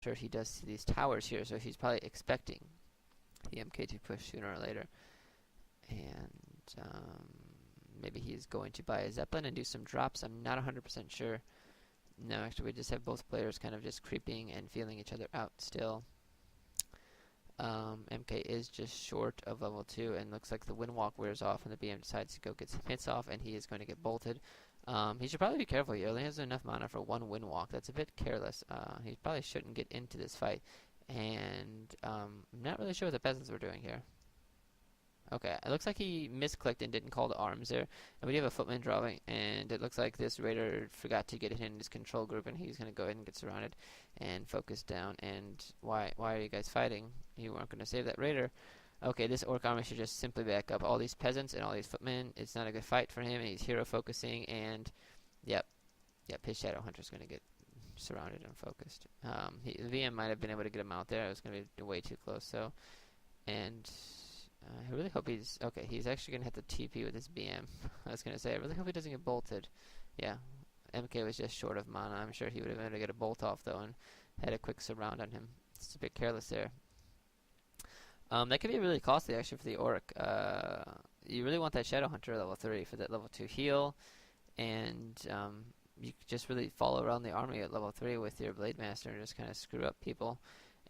sure he does see these towers here, so he's probably expecting the MK to push sooner or later. And maybe he's going to buy a Zeppelin and do some drops. I'm not 100% sure. No, actually, we just have both players kind of just creeping and feeling each other out still. MK is just short of level 2, and looks like the Windwalk wears off and the BM decides to go get some hits off, and he is going to get bolted. He should probably be careful. He only has enough mana for one Windwalk. That's a bit careless. He probably shouldn't get into this fight. And I'm not really sure what the peasants were doing here. Okay, it looks like he misclicked and didn't call the arms there. And we do have a footman drawing, and it looks like this raider forgot to get it in his control group, and he's going to go ahead and get surrounded and focus down. And why are you guys fighting? You weren't going to save that raider. Okay, this orc army should just simply back up. All these peasants and all these footmen, it's not a good fight for him, and he's hero focusing, and yep, his shadow hunter's going to get surrounded and focused. The VM might have been able to get him out there. It was going to be way too close, so, and I really hope he's... Okay, he's actually going to have to TP with his BM. I was going to say, I really hope he doesn't get bolted. Yeah, MK was just short of mana. I'm sure he would have been able to get a bolt off, though, and had a quick surround on him. It's a bit careless there. That could be really costly, actually, for the Orc. You really want that Shadow Hunter level 3 for that level 2 heal, and you could just really follow around the army at level 3 with your Blade Master and just kind of screw up people.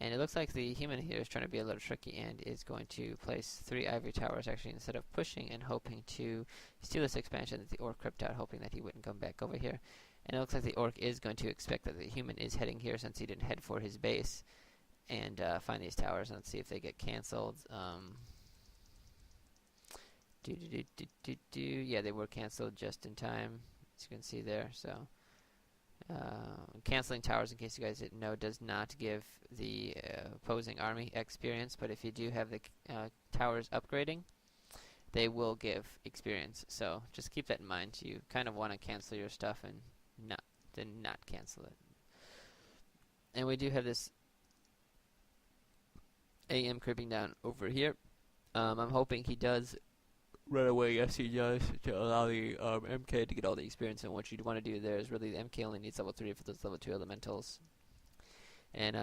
And it looks like the human here is trying to be a little tricky and is going to place 3 ivory towers, actually, instead of pushing and hoping to steal this expansion that the Orc crept out, hoping that he wouldn't come back over here. And it looks like the Orc is going to expect that the human is heading here since he didn't head for his base, and find these towers. And let's see if they get cancelled. Yeah, they were cancelled just in time, as you can see there. So canceling towers, in case you guys didn't know, does not give the opposing army experience, but if you do have the towers upgrading, they will give experience. So just keep that in mind. You kind of want to cancel your stuff and not cancel it. And we do have this AM creeping down over here. I'm hoping he does run away. Yes, he does, to allow the MK to get all the experience. And what you'd want to do there is really the MK only needs level 3 for those level 2 elementals. And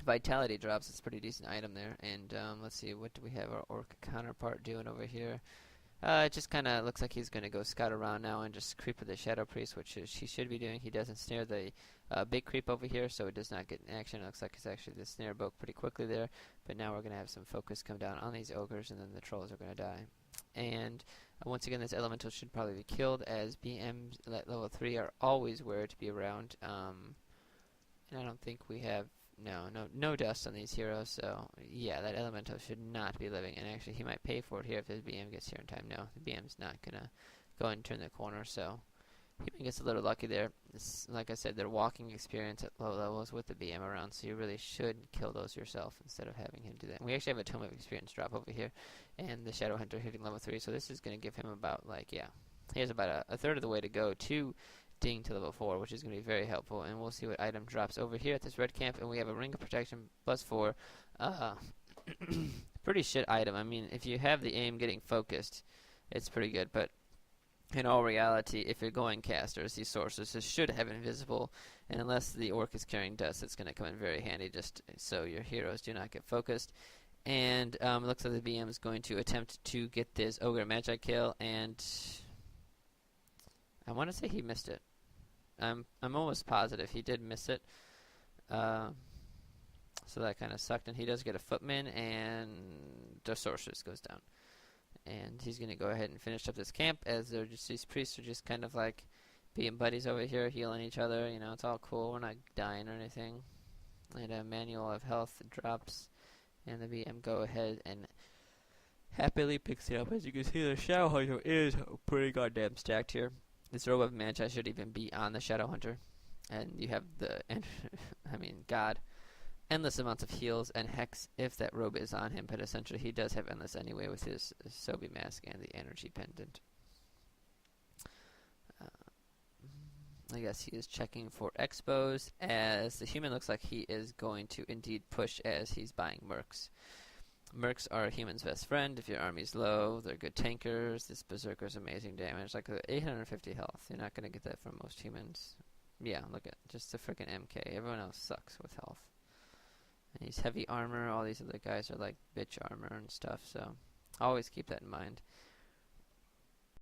Vitality drops. It's a pretty decent item there. And let's see, what do we have our Orc counterpart doing over here? It just kind of looks like he's going to go scout around now and just creep with the Shadow Priest, which he should be doing. He doesn't snare the big creep over here, so it does not get in action. It looks like it's actually the snare broke pretty quickly there, but now we're going to have some focus come down on these ogres, and then the trolls are going to die. And once again, this elemental should probably be killed, as BMs at level 3 are always where to be around. And I don't think we have... No dust on these heroes, so yeah, that elemental should not be living, and actually he might pay for it here if his BM gets here in time. No, the BM's not gonna go and turn the corner, so he gets a little lucky there. Like I said, they're walking experience at low levels with the BM around, so you really should kill those yourself instead of having him do that. And we actually have a Tome of Experience drop over here, and the Shadow Hunter hitting level 3, so this is gonna give him about, like, yeah, he has about a third of the way to go to ding to level 4, which is going to be very helpful. And we'll see what item drops over here at this red camp. And we have a Ring of Protection +4. Pretty shit item. I mean, if you have the aim getting focused, it's pretty good. But in all reality, if you're going casters, these sorceresses should have invisible. And unless the Orc is carrying dust, it's going to come in very handy, just so your heroes do not get focused. And it looks like the BM is going to attempt to get this Ogre Magi kill. And I want to say he missed it. I'm almost positive he did miss it, so that kind of sucked. And he does get a footman, and the sorceress goes down. And he's going to go ahead and finish up this camp, as they're just, these priests are just kind of like being buddies over here, healing each other. You know, it's all cool. We're not dying or anything. And a Manual of Health drops, and the BM go ahead and happily picks it up. As you can see, the Shadow Hunter is pretty goddamn stacked here. This Robe of Magi should even be on the Shadow Hunter. And you have the, I mean, God, endless amounts of heals and hex if that robe is on him. But essentially, he does have endless anyway with his Sobi Mask and the Energy Pendant. I guess he is checking for expos, as the human looks like he is going to indeed push as he's buying mercs. Mercs are a human's best friend. If your army's low, they're good tankers. This Berserker's amazing damage, like 850 health. You're not going to get that from most humans. Yeah, look at just the freaking MK. Everyone else sucks with health. And he's heavy armor. All these other guys are like bitch armor and stuff. So always keep that in mind.